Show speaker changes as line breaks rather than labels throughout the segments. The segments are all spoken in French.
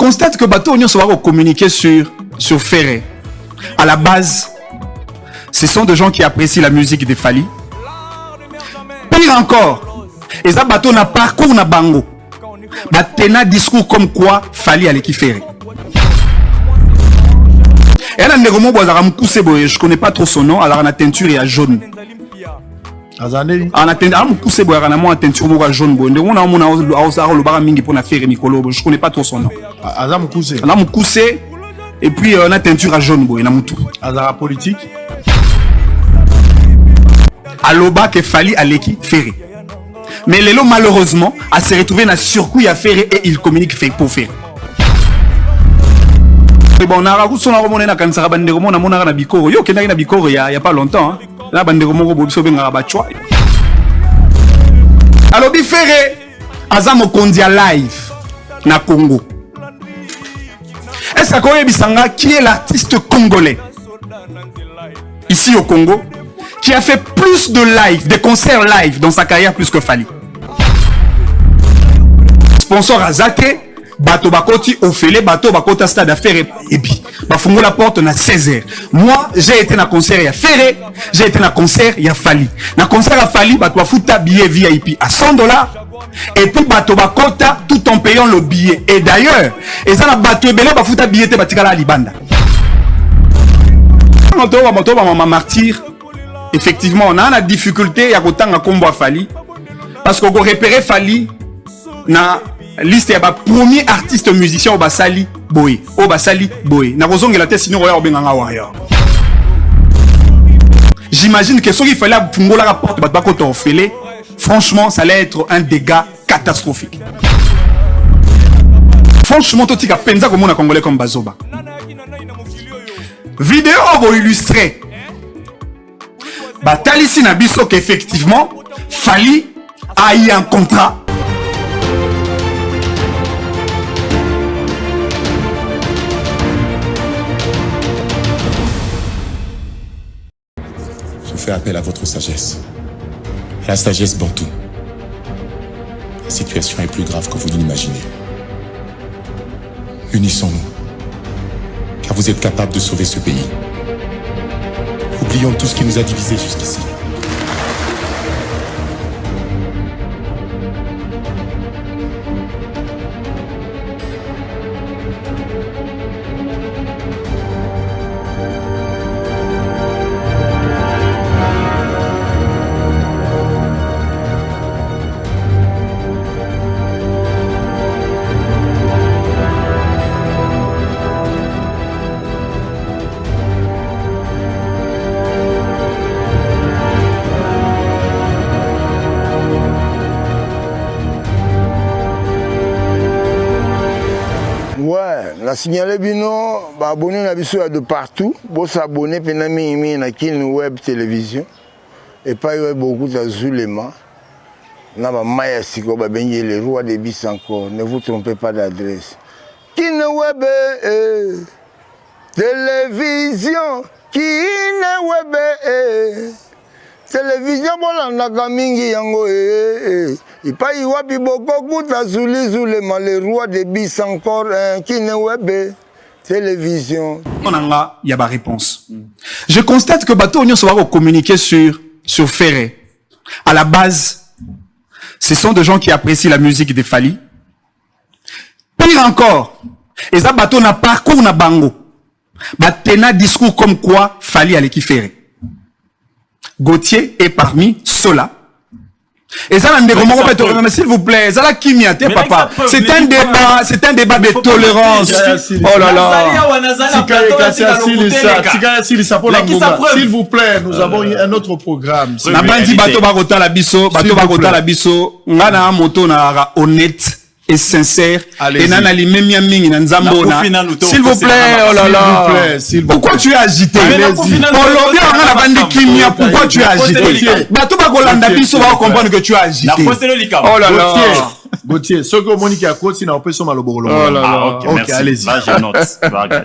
constate que bateau on va communiquer sur Ferré. À la base, ce sont des gens qui apprécient la musique de Fally. Pire encore, et ça bateau na parcours na bango. Batena discours comme quoi Fally allait qui Ferré. Et là, je connais pas trop son nom, alors la teinture est jaune. Je connais pas trop son nom. Et puis on a teinture à jaune.
Politique.
Aloba que Fally Aleki Ferré. Mais Lelo malheureusement a se retrouvé dans surcoût à Ferré et il communique pour Ferré. Bon, on a reçu na romone na kanisa bandeko mona mona na bikoro. Yo kenda na bikoro il y a pas longtemps. Là bandeko moko bobiso benga ba chwa. Alors bi Ferré azamo kondia live na Congo. Est-ce que Bisanga qui est l'artiste congolais ici au Congo qui a fait plus de live, de concerts live dans sa carrière plus que Fally. Sponsor Azake, bateau bakoti ofele, bateau bakota stade à Ferré et puis bafungo la porte na 16h. Moi, j'ai été na concert ya Ferré, j'ai été na concert ya Fally. Na concert à Fally, bateau bafuta billet VIP à $100 et puis bateau bakota tout en payant le billet. Et d'ailleurs, et ça na bateau belé bafuta billet te batikala libanda. Moto ba martyr. Effectivement, on a la difficulté à autant à combo Fally parce qu'on a repéré Fally na liste ya ba premier artiste musicien au Basali Boy, au Basali Boy. Na rozonge la tête sinon roya obenganga warrior. J'imagine que ce qu'il fallait fungo la porte ba ko tofele, franchement, ça allait être un dégât catastrophique. Franchement, tout tika penza comme on a congolais comme Bazoba. Vidéo pour illustrer. Batalisi na biso qu'effectivement Fally a eu un contrat.
Je fais appel à votre sagesse. La sagesse bantou. La situation est plus grave que vous ne l'imaginez. Unissons-nous. Car vous êtes capables de sauver ce pays. Oublions tout ce qui nous a divisés jusqu'ici.
La signalé bino, abonné na biso de partout, bon s'abonner penami na kin web télévision et pas y beaucoup d'azuléma. Na ba maya siko ba benye le roi des bis encore, ne vous trompez pas d'adresse. Kin web télévision, kin web télévision bolanda kamingi yango et pas y wapi boko kuta zulema le roi des bis encore qui ne web télévision.
On a y a ba réponse. Je constate que bateau on va communiquer sur Ferré. À la base, ce sont des gens qui apprécient la musique de Fally. Pire encore, et ça bateau na parcours na bango. Batena discours comme quoi Fally allait qui Ferré. Gauthier est parmi ceux-là. Et ça, s'il vous plaît, ça la kimia, papa. C'est un débat de tolérance. Oh là là.
S'il vous plaît, nous avons un autre programme.
Na bandi bato bagota la biso, ngana moto na honnête et sincère. Et nana li memia mingi na nzambo na. S'il vous plaît, oh là là. Pourquoi tu es agité? Pourquoi tu es agité? Bato bagolanda biso va comprendre que tu es agité. Oh là là.
Gauthier, ce que Monique a côté, n'a pas son malobolo.
Oh là là.
Ok, allez-y.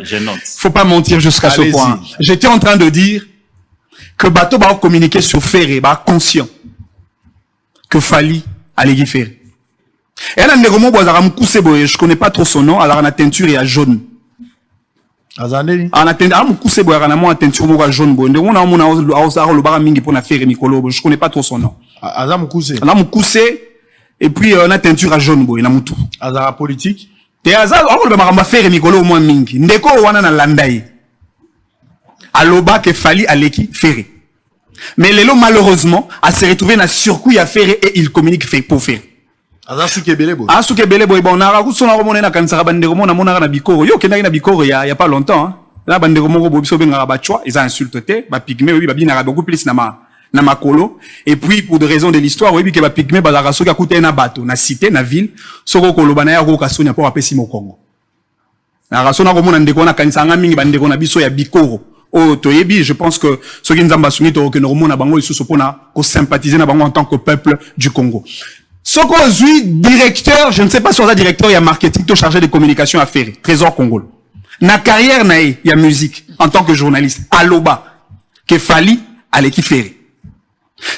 Je note.
Faut pas mentir jusqu'à ce point. J'étais en train de dire que bateau va communiquer sur Ferré, va conscient que Fally allait y faire. Et là, je connais pas trop son nom, alors on a teinture et à jaune.
Azandeli.
On a teinture jaune. Je connais pas trop son nom.
Azam Kousé.
On a et puis on a teinture à jaune.
Azara politique.
Et Azar, on va faire Mikolo au moins mingi. Ndeko wana na landai. Aloba ke fali aleki ferré. Mais Lelo, malheureusement, a se retrouvé dans surcoût à ferré et il communique fait pour faire.
Azar Soukebele boy.
Ah, Soukebele boy, bon, on a raconté na kansara banderomo na mona na bikoro. Yo, kena na bikoro y a pas longtemps, hein. Là, banderomo robo biso ben ngarabatchwa, ils ont insulté, ba pygmé, oui, ba bien beaucoup plus na makolo. Et puis, pour des raisons de l'histoire, oui, que ba pygmé, ba la raso ka coûté na bateau, na cité, na ville, soko kolobana ya ko kasonya pour apesi mo Congo. Na raso na romo na ndeko na kansanga mingi bandeko na biso ya bikoro. Oh, toyebi, je pense que ceux qui nous ont basuni to que nous na bango isusu pona ko sympathiser na bango en tant que peuple du Congo. Soko Zui, directeur, je ne sais pas si on a directeur, il y a marketing, tout chargé de communication à Ferré, Trésor Congo. Na carrière nae, il y a musique, en tant que journaliste, Aloba, que Fali, allez qui Ferré.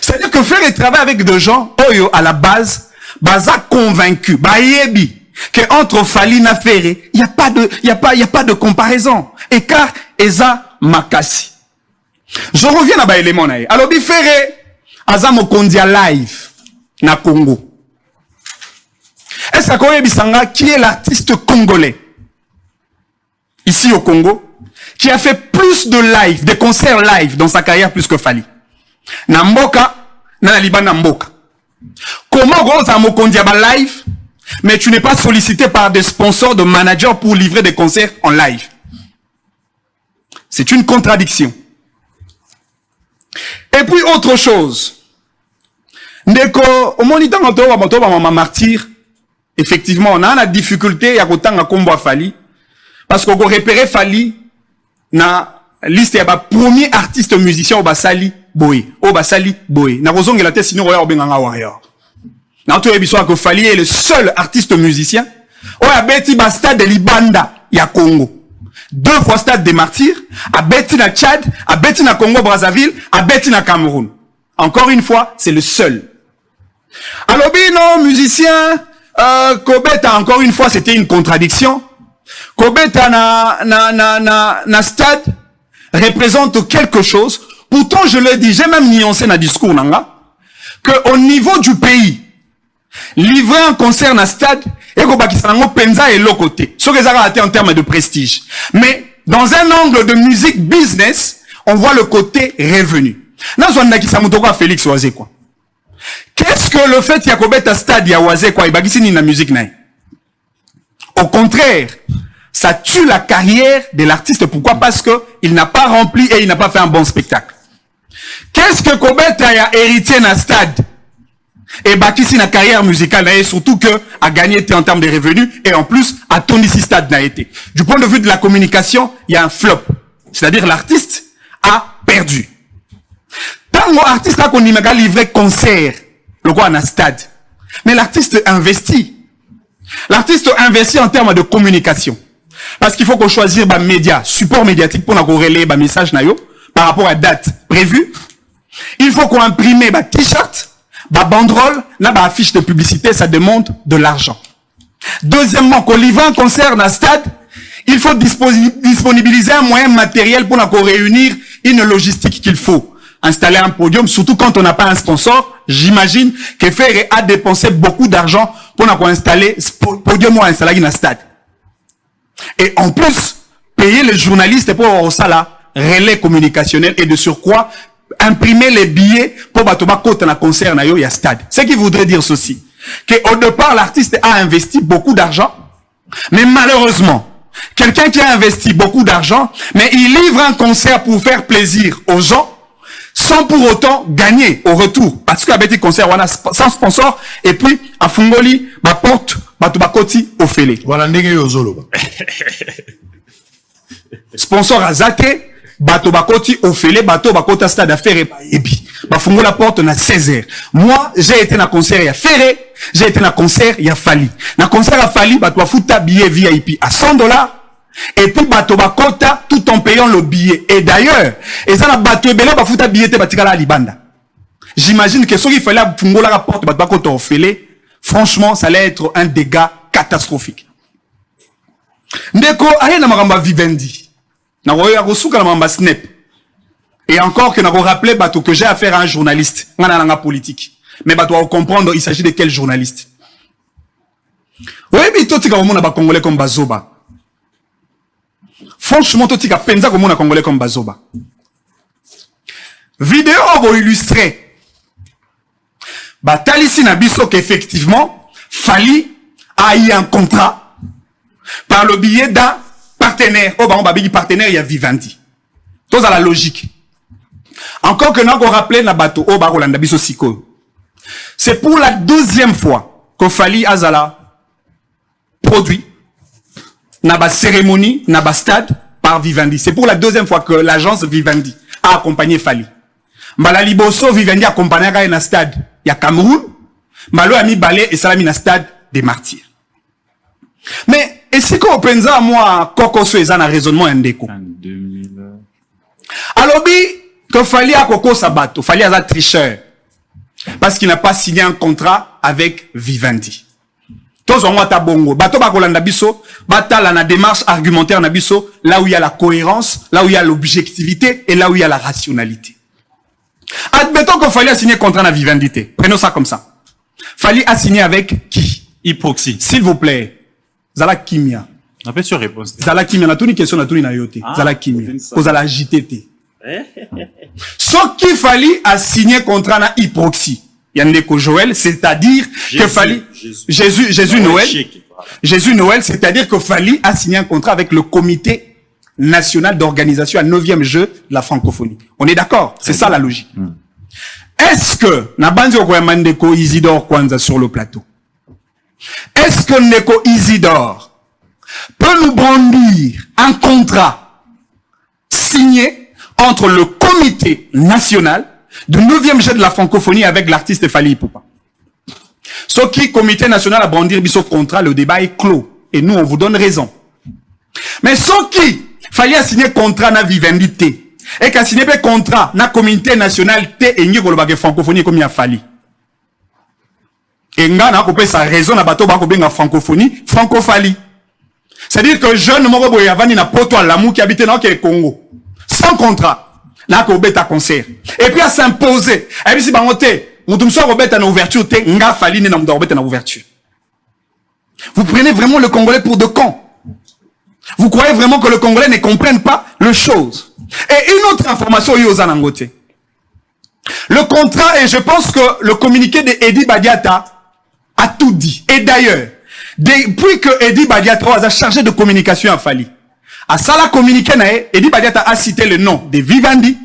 C'est-à-dire que Ferré travaille avec des gens, oyo, à la base, baza convaincu, bayebi, que entre Fali na Ferré, il y a pas de comparaison. Écart, eza, makasi. Je reviens à ba élément nae. Alors, bi Ferré, azamo kondia live, na Congo. Est-ce que Bisanga, qui est l'artiste congolais, ici au Congo, qui a fait plus de live, de concerts live dans sa carrière plus que Fali? Namboka, na Liban Namboka. Comment Gonza Mokondia ba live, mais tu n'es pas sollicité par des sponsors, de managers pour livrer des concerts en live? C'est une contradiction. Et puis autre chose. Ndeko, au moniteur, on va martyr. Effectivement, on a la difficulté à autant à combat Fali. Parce qu'on a repéré Fali na liste ya ba premier artiste musicien au Basali Boy. Au Basali Boy. Na rozonge la tête sinon on a Benganga Warrior. Na to ebiso que Fali est le seul artiste musicien. On a beti ba stade de Libanda ya Congo. 2 fois stade des martyrs, à beti na Tchad, à beti na Congo Brazzaville, à beti na Cameroun. Encore une fois, c'est le seul. Alors non, musicien, Kobeta, encore une fois, c'était une contradiction. Kobeta na stade représente quelque chose. Pourtant, je le dis, j'ai même nuancé dans le discours, que au niveau du pays, livrer un concert na stade, et penza et l'autre côté. Ce que ça a été en termes de prestige. Mais, dans un angle de musique business, on voit le côté revenu. Félix Oazé, quoi. Qu'est-ce que le fait Yakobet à stade Yawaze quoi ibagisi na musique naï? Au contraire, ça tue la carrière de l'artiste. Pourquoi? Parce que il n'a pas rempli et il n'a pas fait un bon spectacle. Qu'est-ce que Kobet a hérité na stade? Et bakisi na carrière musicale naï, surtout que a gagné en termes de revenus et en plus a tourné si stade n'a été. Du point de vue de la communication, il y a un flop. C'est-à-dire l'artiste a perdu. Tant l'artiste a qu'on y m'a livré concert, le quoi en stade. Mais l'artiste investit. L'artiste investit en termes de communication. Parce qu'il faut qu'on choisisse bah média, support médiatique pour qu'on relayer bah message na yo par rapport à date prévue. Il faut qu'on imprime bah t-shirt, bah banderole, là bah affiche de publicité, ça demande de l'argent. Deuxièmement, qu'on livre un concert dans stade, il faut disponibiliser un moyen matériel pour qu'on réunir une logistique qu'il faut. Installer un podium, surtout quand on n'a pas un sponsor, j'imagine que Ferré a dépensé beaucoup d'argent pour installer ce podium ou installer un stade. Et en plus, payer les journalistes pour ça là, relais communicationnel et de surcroît, imprimer les billets pour batoba côté na concert na yo ya stade. Ce qui voudrait dire ceci, que au départ l'artiste a investi beaucoup d'argent, mais malheureusement, quelqu'un qui a investi beaucoup d'argent, mais il livre un concert pour faire plaisir aux gens, sans pour autant gagner au retour. Parce qu'à Betty Concert, on a sans sponsor, et puis, à Fungoli, ma porte, Batubakoti, au Félé.
Voilà, ndenge yozolo.
Sponsor à Zate, Batubakoti, au Félé, Batubakota stade à Ferré, et puis, Bafungo la porte, on a 16 heures. Moi, j'ai été dans concert, il y a Ferré, j'ai été dans concert, il y a Fali. Dans concert à Fali, Batuafuta billet VIP à $100. Et puis, Batoba Kota, tout en payant le billet. Et d'ailleurs, et ça, la Bato Ebele, Bafuta billet, Batikala Libanda. J'imagine que ce qu'il fallait, Fungo la porte, Batoba Kota au Félé, franchement, ça allait être un dégât catastrophique. Ndeko, aye na maramba Vivendi. Na roya rosuka na maramba Snap. Et encore que na rappelé bateau que j'ai affaire à un journaliste. Ngana langa politique. Mais bateau doit comprendre, il s'agit de quel journaliste. Oui, mais toi, tu as ba Congolais comme Bazoba. Franchement, toi, tu as pensa comme Congolais comme Bazoba. Vidéo pour illustrer. Bah, Talissi Nabiso qu'effectivement, Fali a eu un contrat par le biais d'un partenaire. Oh, bah, on va dire partenaire, il y a Vivendi. Tout à la logique. Encore que nous avons rappelé na bateau, oh, bah, Rolanda Biso Siko. C'est pour la deuxième fois que Fali Azala produit na cérémonie, na stade par Vivendi. C'est pour la deuxième fois que l'agence Vivendi a accompagné Fali. Mbala Liboso Vivendi a accompagné na stade ya Cameroun. Mbalo a mis balé et salami na stade des Martyrs. Mais est-ce qu'on pense à moi Koko Sueza na raisonnement ndeko?
En 2000.
Alors que Fali a Koko Sabato, Fali a tricheur parce qu'il n'a pas signé un contrat avec Vivendi. Tous on ta bongo. Bato ba kolanda biso, batala na démarche argumentaire na biso, là où il y a la cohérence, là où il y a l'objectivité et là où il y a la rationalité. Admettons que Fali a signé contrat na Vivendi. Prenons ça comme ça. Fali a signé avec qui?
Hyproxy.
S'il vous plaît. Zala Kimia.
On appelle sur réponse.
Zala Kimia. On a tout une question, on a tout une yote. Zala Kimia. Vous allez agiter. Sauf qu'il Fali a signé contrat na Hyproxy. Yandeko Joël, c'est-à-dire que Fali, Jésus Noël, Jésus Noël, c'est-à-dire que Fali a signé un contrat avec le comité national d'organisation à 9e jeu de la francophonie. On est d'accord? C'est ça la logique. Est-ce que, Nabanzi Okwemandeko Isidore Kwanza sur le plateau, est-ce que Neko Isidore peut nous brandir un contrat signé entre le comité national du 9e jet de la francophonie avec l'artiste Fali Ipupa? Ce qui, comité national a brandir biso contrat, le débat est clos. Et nous, on vous donne raison. Mais ce qui, Fali a signé contrat na Vivendi T. Et qu'a signé un contrat na comité national T et n'y a francophonie comme il y a Fali. Et nga na coupé sa raison na bateau ba kobenga francophonie, francophalie. C'est-à-dire que jeune moro boya vani na poto à l'amour qui habite dans le Congo. Sans contrat. Là, qu'on bête à concert. Et puis à s'imposer. Et puis si bah on t'est, on te soit rebête à l'ouverture, t'es nga fali ne n'a rebête à l'ouverture. Vous prenez vraiment le Congolais pour de cons. Vous croyez vraiment que le Congolais ne comprenne pas les choses. Et une autre information, Yozanangote. Le contrat, et je pense que le communiqué de Edi Badiata a tout dit. Et d'ailleurs, depuis que Edi Badiata a chargé de communication à Fali, à ça la communiqué, Edi Badiata a cité le nom de Vivendi.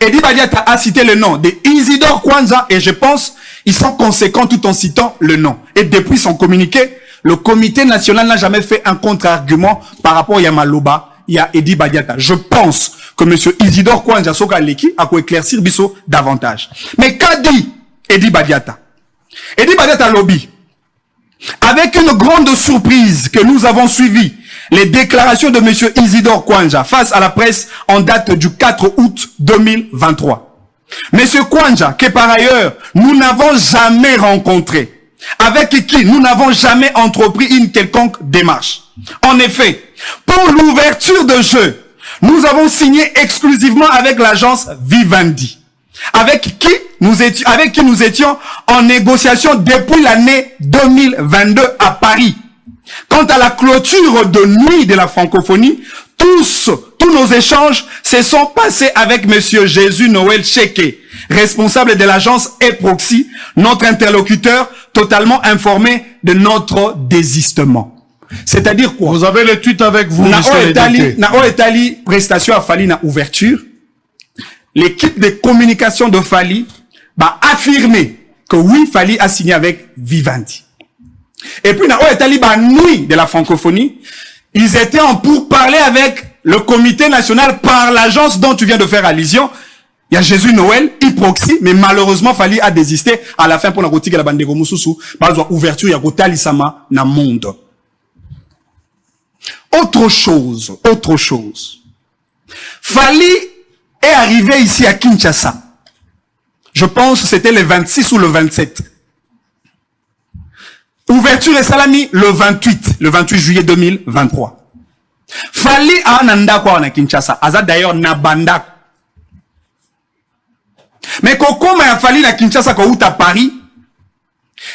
Edi Badiata a cité le nom de Isidore Kwanza. Et je pense, ils sont conséquents tout en citant le nom. Et depuis son communiqué, le comité national n'a jamais fait un contre-argument par rapport à Yamaloba. Il y a Edi Badiata. Je pense que monsieur Isidore Kwanza Soka Leki a pu éclaircir Bisso davantage. Mais qu'a dit Edi Badiata? Edi Badiata lobby. Avec une grande surprise que nous avons suivi les déclarations de monsieur Isidore Kwanza face à la presse en date du 4 août 2023. Monsieur Kwanza, que par ailleurs, nous n'avons jamais rencontré, avec qui nous n'avons jamais entrepris une quelconque démarche. En effet, pour l'ouverture de jeu, nous avons signé exclusivement avec l'agence Vivendi, avec qui nous étions en négociation depuis l'année 2022 à Paris. Quant à la clôture de nuit de la francophonie, tous nos échanges se sont passés avec monsieur Jésus Noël Cheke, responsable de l'agence Hyproxy, notre interlocuteur totalement informé de notre désistement. C'est-à-dire quoi?
Vous avez le tweet avec vous,
na Etali, prestation à Fali na ouverture. L'équipe de communication de Fali va affirmer que oui, Fali a signé avec Vivendi. Et puis, na Etali, nuit de la francophonie, ils étaient en pourparlers avec le comité national par l'agence dont tu viens de faire allusion. Il y a Jésus Noël, Hyproxy, mais malheureusement, Fali a désisté à la fin pour la rotique de la bande de Gomususu, par l'ouverture, il y a Kotali Sama na monde. Autre chose. Fali est arrivé ici à Kinshasa. Je pense que c'était le 26 ou le 27. Ouverture et salami le 28 juillet 2023. Fali ananda kwa na Kinshasa. Aza d'ailleurs na bandako. Mais kokoma ya Fali na Kinshasa ko uta Paris.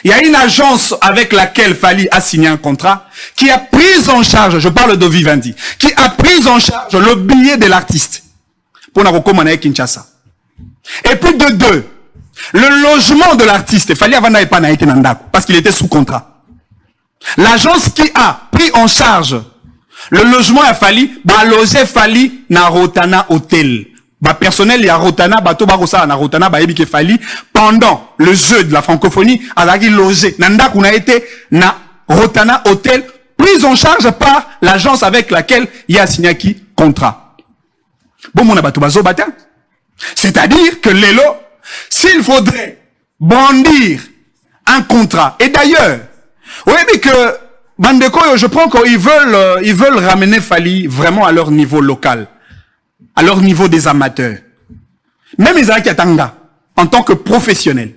Il y a une agence avec laquelle Fali a signé un contrat qui a pris en charge, je parle de Vivendi, qui a pris en charge le billet de l'artiste pour na kokoma na Kinshasa. Et puis de deux, le logement de l'artiste, Fali Avanda pas na été nandako parce qu'il était sous contrat. L'agence qui a pris en charge le logement a Fali, ba loger Fali na Rotana Hotel. Ba personnel ya Rotana, bato ba rosa na Rotana ba ebike Fali pendant le jeu de la francophonie azaki logé. Nandako na été na Rotana Hotel, prise en charge par l'agence avec laquelle il y a signé qui contrat. Bon mon bato bazo bata. C'est-à-dire que Lelo, s'il faudrait brandir un contrat, et d'ailleurs, oui, mais que Bandeko, je pense qu'ils veulent ramener Fali vraiment à leur niveau local, à leur niveau des amateurs. Même Isaac Atanga, en tant que professionnel,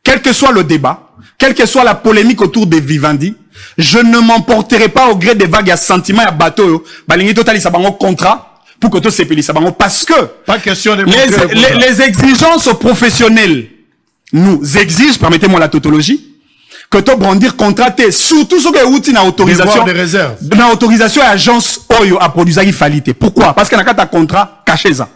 quel que soit le débat, quelle que soit la polémique autour des Vivendi, je ne m'emporterai pas au gré des vagues à sentiments et à bateau, balingi total ça bango contrat, pour que tout s'épile ça bango, parce que
pas question de
les exigences professionnelles nous exigent, permettez-moi la tautologie, que tu brandir contraté, surtout ce que outil na autorisation, na autorisation à agence Oyo à produire Falité. Pourquoi? Parce que na ta contrat caché ça.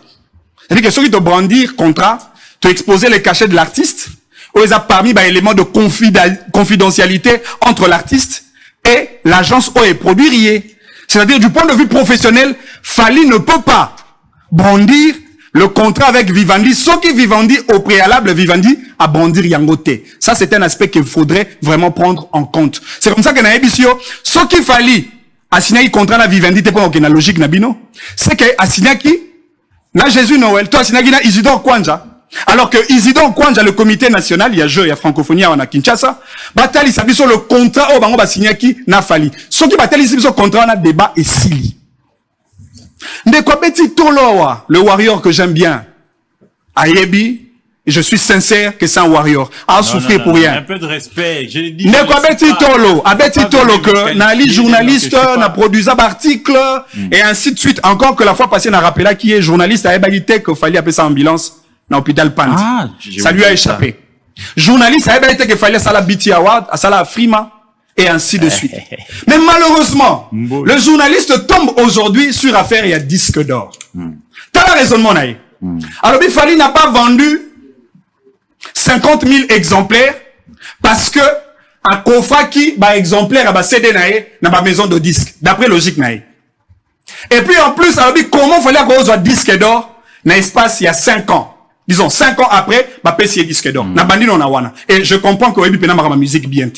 C'est-à-dire que ceux qui te brandir contrat, te exposer les cachets de l'artiste, ou ils a parmi éléments de confidentialité entre l'artiste et l'agence Oyo produire. C'est-à-dire du point de vue professionnel, Fali ne peut pas brandir le contrat avec Vivendi, ce qui Vivendi au préalable, Vivendi à brandir Yangote. Ça, c'est un aspect qu'il faudrait vraiment prendre en compte. C'est comme ça que Naebisio, ce qu'il fallait assigner un contrat à Vivendi, t'es pas aucune logique, Nabino. C'est que assigner qui? Na Jésus Noël, toi assigner qui na Isidore Kwanja. Alors que Isidore Kwanja, le comité national, il y a jeu, il y a francophonie, on a Kinshasa, batali s'appuie sur le contrat, oh, bango, signer qui na Fali. Ce qui batali s'appuie sur le contrat, on a débat et sili. Ndekobeti Toloa, le warrior que j'aime bien, Ayebi, je suis sincère que c'est un warrior. À souffrir pour rien.
Un peu de respect.
Ndekobeti Tolo, Abeti Tolo que Nali journaliste, n'a produit un article et ainsi de suite. Encore que la fois passée, n'a rappelé qui est journaliste à Ebalite qu'il fallait appeler ça ambulance dans l'hôpital Pand. Ça lui a échappé. Journaliste à Ebalite qu'il fallait ça la BT Award, à ça la Frima. Et ainsi de suite. Mais malheureusement, le journaliste tombe aujourd'hui sur affaire il y a disque d'or. T'as le raisonnement, Naï. Alors, Fali n'a pas vendu 50 000 exemplaires parce que à Kofaki, exemplaire, CD Naï, n'a pas maison de disque. D'après logique, Naï. Et puis en plus, alors, comment fallait qu'on soit disque d'or dans l'espace il y a 5 ans? Disons, 5 ans après, PC disque d'or. N'a bandi non awana. Et je comprends que Webi Pena ma musique bien.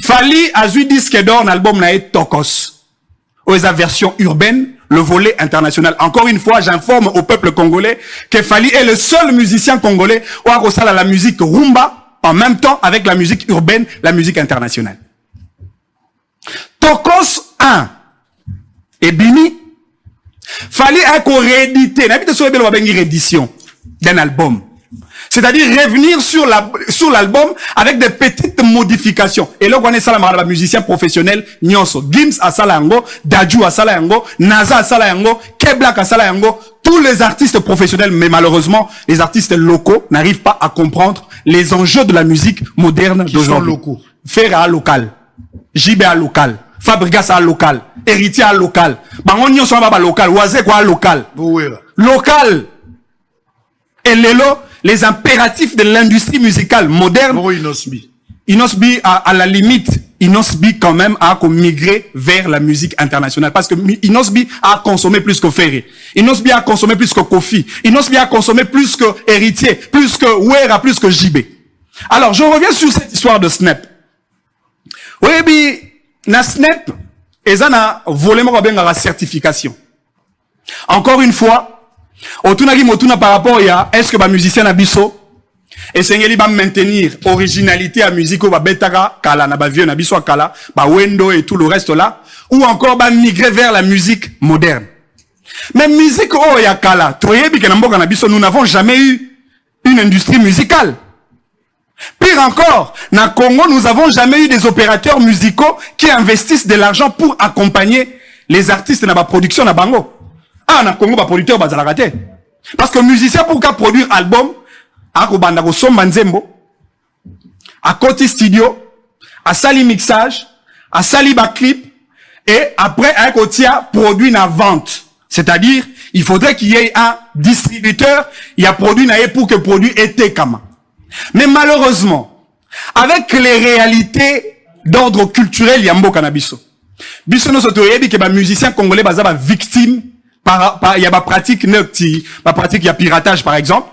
Fali a eu disque d'or dans l'album nae Tokos. Ou sa version urbaine, le volet international. Encore une fois, j'informe au peuple congolais que Fali est le seul musicien congolais où a reçu la musique rumba en même temps avec la musique urbaine, la musique internationale. Tokos 1 et Bini, Fali a réédité, n'habite sur le réédition d'un album. C'est-à-dire revenir sur l'album avec des petites modifications. Et là, on est ça, musicien professionnel, Nyonso, Gims à Salayango, Dadju à Salayango, Naza à Salayango, Keblak à Salayango, tous les artistes professionnels, mais malheureusement, les artistes locaux n'arrivent pas à comprendre les enjeux de la musique moderne d'aujourd'hui. Locaux. Ferra local, JB à local, Fabrigas à local, Héritier à local, Bangon Nyonso à local, Oazé quoi à local. Local. Et les impératifs de l'industrie musicale moderne. Inosbi à la limite, Inosbi quand même a migré vers la musique internationale parce que Inosbi a consommé plus que Ferré. Inosbi a consommé plus que Kofi. Inosbi a consommé plus que Héritier, plus que Ouera, plus que JB. Alors, je reviens sur cette histoire de Snap. Oui, na Snap, et ça na volé la certification. Encore une fois, Otunagi Motuna par rapport à est-ce que ba musicien na biso et sengeli ba maintenir originalité à musique ou ba betaka kala na ba vieux na biso kala ba wendo et tout le reste là ou encore ba migrer vers la musique moderne. Mais musique oh ya kala toyebi ke na mboka na biso nous n'avons jamais eu une industrie musicale. Pire encore, na Congo, nous n'avons jamais eu des opérateurs musicaux qui investissent de l'argent pour accompagner les artistes dans la production na bango. Ah, na Congo, ba producteur bazala raté. Parce que musicien pour qu'à produire album, à Kobanda ko Somba Nzembo, à côté studio, à sali mixage, à sali ba clip, et après à Kotia produit na vente. C'est-à-dire, il faudrait qu'il y ait un distributeur, il y a produit na pour que produit était kama. Mais malheureusement, avec les réalités d'ordre culturel, il y a un cannabiso. Biso no sotoyebi que ba musicien congolais baza ba victime par il y a ba pratique neuti, ba pratique il y a piratage par exemple.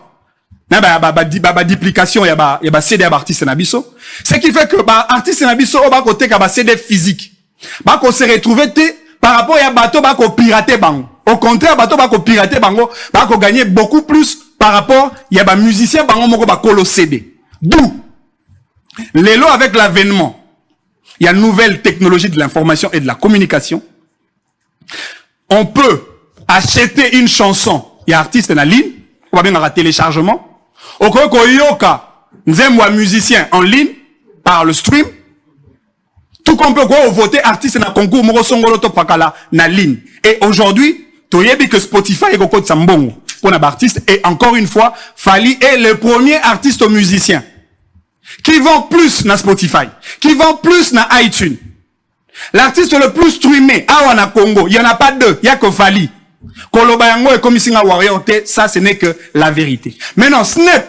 Na ba duplication il y a ba CD artiste na biso. Ce qui fait que ba artiste na biso ba côté ka ba CD physique. Ba ko se retrouver par rapport à bateau ba ko pirater bango. Au contraire bateau ba ko pirater bango, ba ko gagner beaucoup plus par rapport il y a ba musicien bango moko ba kolo CD. D'où les lots avec l'avènement. Il y a une nouvelle technologie de l'information et de la communication. On peut acheter une chanson. Il y a artiste en ligne. On va bien avoir téléchargement. Au cas où yoka, nous un musicien en ligne par le stream. Tout comme peut voter artiste dans le concours Morosongolo Topakala na ligne. Et aujourd'hui, tu sais que Spotify est au code Sambongo pour un artiste. Et encore une fois, Fally est le premier artiste musicien qui vend plus na Spotify, qui vend plus na iTunes. L'artiste le plus streamé, na Congo, il y en a pas deux, il y a que Fally. Koloba yango et comme Singa Warrior, ça ce n'est que la vérité. Maintenant, Snap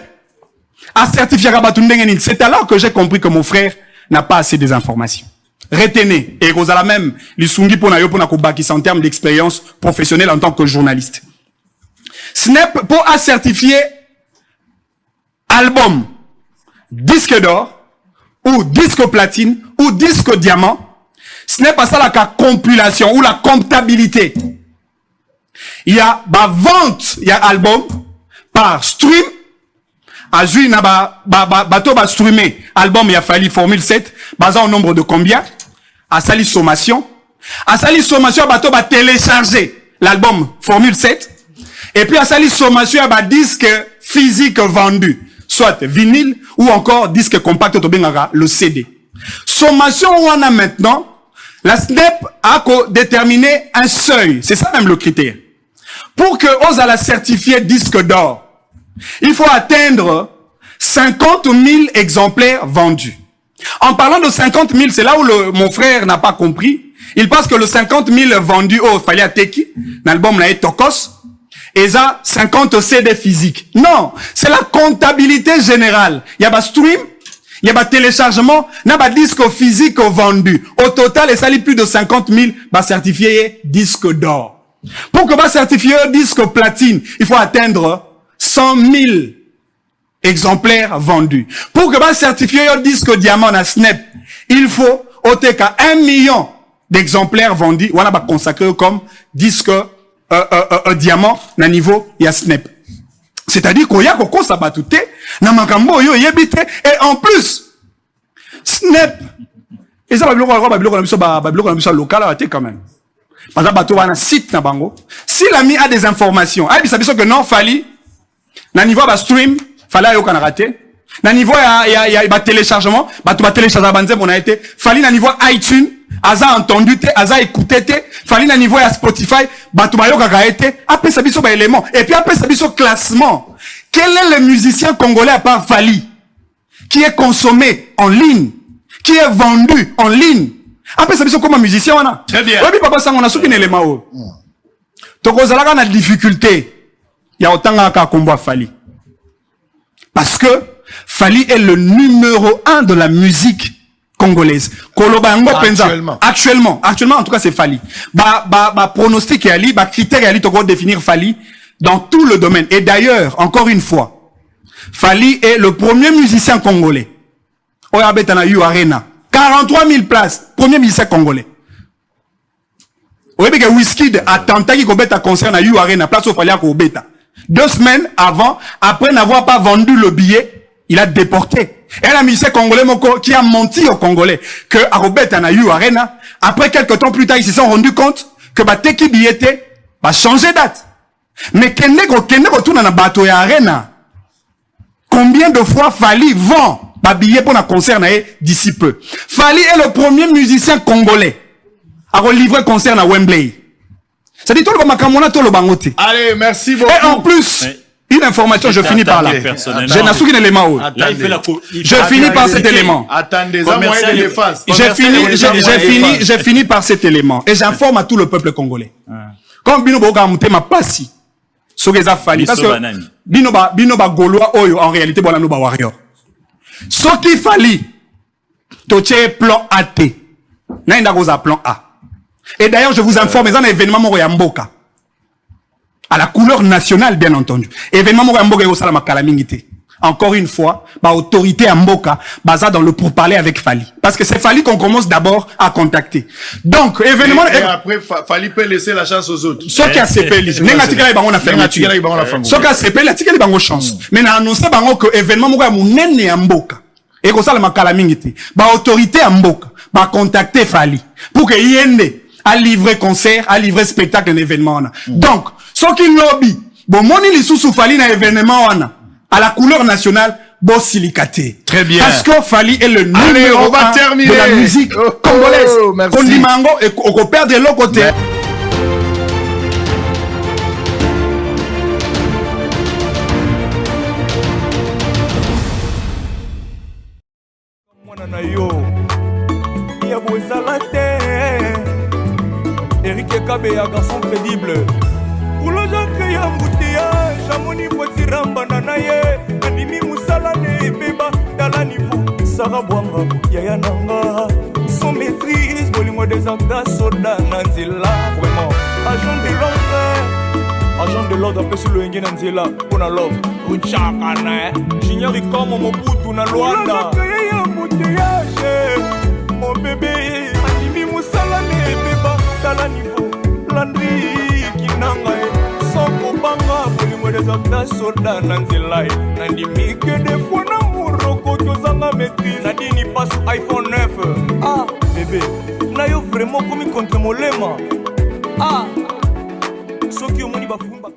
a certifié Rabatundengeni. C'est alors que j'ai compris que mon frère n'a pas assez des informations. Retenez, et vous allez même, l'Isungi pour na Kobaki en termes d'expérience professionnelle en tant que journaliste. Snap pour a certifié album disque d'or, ou disque platine, ou disque diamant, ce n'est pas ça la compilation, ou la comptabilité. Il y a vente, il y a album, par stream, à jouer na bateau streamer, album il y a fallu formule 7, basé au nombre de combien, à sali sommation, bateau télécharger l'album formule 7, et puis à sali sommation, il y a disque physique vendu. Soit vinyle ou encore disque compact le CD. Sommation on a maintenant, la Snap a déterminé un seuil. C'est ça même le critère. Pour que on la certifier disque d'or, il faut atteindre 50 000 exemplaires vendus. En parlant de 50 000, c'est là où mon frère n'a pas compris. Il pense que le 50 000 vendus au fallait à Teki, l'album là est Tokos. Et ça, 50 CD physiques. Non, c'est la comptabilité générale. Il y a ba stream, il y a ba téléchargement, il y a ba disque physique vendu. Au total, il s'allie plus de 50 000 ba certifié disque d'or. Pour que ba certifié disque platine, il faut atteindre 100 000 exemplaires vendus. Pour que ba certifié disque diamant à Snap, il faut au TK 1 million d'exemplaires vendus. On a ba consacré comme disque diamant na niveau ya Snap. C'est-à-dire qu'on y a qu'on s'abatute na makambo yo yebite et en plus Snap et ça babilo local a été quand même. Parce que bato wana site na bango. Si l'ami a des informations, ah bisa biso que non Fally na niveau ba stream, Fally yo kana raté. Na niveau ya ba téléchargement, bato ba télécharger banze on a été Fally na niveau iTunes. Aza entendu te, aza écouté te, Fally na niveau ya Spotify, bato bayoka ka été, après ça biso ba élément, et puis après ça biso classement. Quel est le musicien congolais à part Fally qui est consommé en ligne, qui est vendu en ligne? Après ça biso comme un musicien on a.
Très bien.
Oui, papa ça on a souki élément o. Toko zalaka na difficulté. Ya otanga ka kombo Fally. Parce que Fally est le numéro 1 de la musique congolaise. Actuellement, en tout cas, c'est Fally. Pronostic yali, critère yali, tu dois définir Fally dans tout le domaine. Et d'ailleurs, encore une fois, Fally est le premier musicien congolais. Oyabeta yu arena. 43 000 places. Premier musicien congolais. Oyabeka Wizkid a tenté qu'il beta concert na yu arena. Place au Fally à Kobeta. 2 semaines avant, après n'avoir pas vendu le billet, il a déporté. Et la musicien congolais qui a menti aux Congolais que Arobet en a eu arena. Après quelques temps plus tard, ils se sont rendus compte que Teki Billetté va changer date. Mais Kenego tourne dans bateau et arena. Combien de fois Fally vend Babillé pour un concert d'ici peu. Fally est le premier musicien congolais à relivrer un concert à Wembley. C'est-à-dire, tout le Makamona, tout le Bangote.
Allez, merci beaucoup.
Et en plus, une information, je finis par là. Je n'ai aucun élément. Je finis par cet élément.
Attendez, ça moyen de défense.
J'ai fini par cet élément. Et j'informe à tout le peuple congolais. Comme Bino Boga Moutema Passi, Sogeza Fally. Parce que Bino Ba Gaulois Oyo, en réalité, voilà nous warrior. Ce qui Fally, Toche plan AT. N'a pas plan A. Et d'ailleurs, je vous informe, c'est un événement Mboka. À la couleur nationale, bien entendu. Événement Mboka au Salama Kalamingité. Encore une fois, autorité à Mboka, basée dans le pourparler avec Fally. Parce que c'est Fally qu'on commence d'abord à contacter. Donc, événement...
Et après, Fally peut laisser la chance aux autres.
Ce qui a CP, ce qui a CP, la tika li bango chance. Mais n'a annoncé bango que événement Mboka mounene à Mboka. Et comme ça, la Kalamingité. Autorité à Mboka, contacter Fally. Pour que yende à livrer concert, à livrer spectacle, un événement. Donc, ce qui lobby, moni li sous Fally na événement à la couleur nationale, silicate.
Très bien.
Parce que Fally est le numéro 1 de la musique congolaise. Kondimango et au père de l'autre côté.
Eric Kabe, un garçon crédible. Pour le gens créé un embouteillage, Jamoni Potiramba Nanaye, Animi Moussalane, Beba, Dala Niveau, Sarah Bouanga, Yaya Nanga, son maîtrise, Bolingo des Antas, Soda, Nanzila, vraiment, agent de l'ordre, agent de l'ordre, après sur le Ngen Nanzila, on a l'homme, Uchakana, j'ignore comment mon bout, on a Luanda. Pour le gens créé un embouteillage, mon bébé, Animi Moussalane, Beba, Dala Niveau, Landry. Soda nanzilai nandimi que des fois n'amour koto zanga maîtrise nadini passe iPhone 9 ah bébé na yo vraiment comme contre molema ah soki omoni bafumba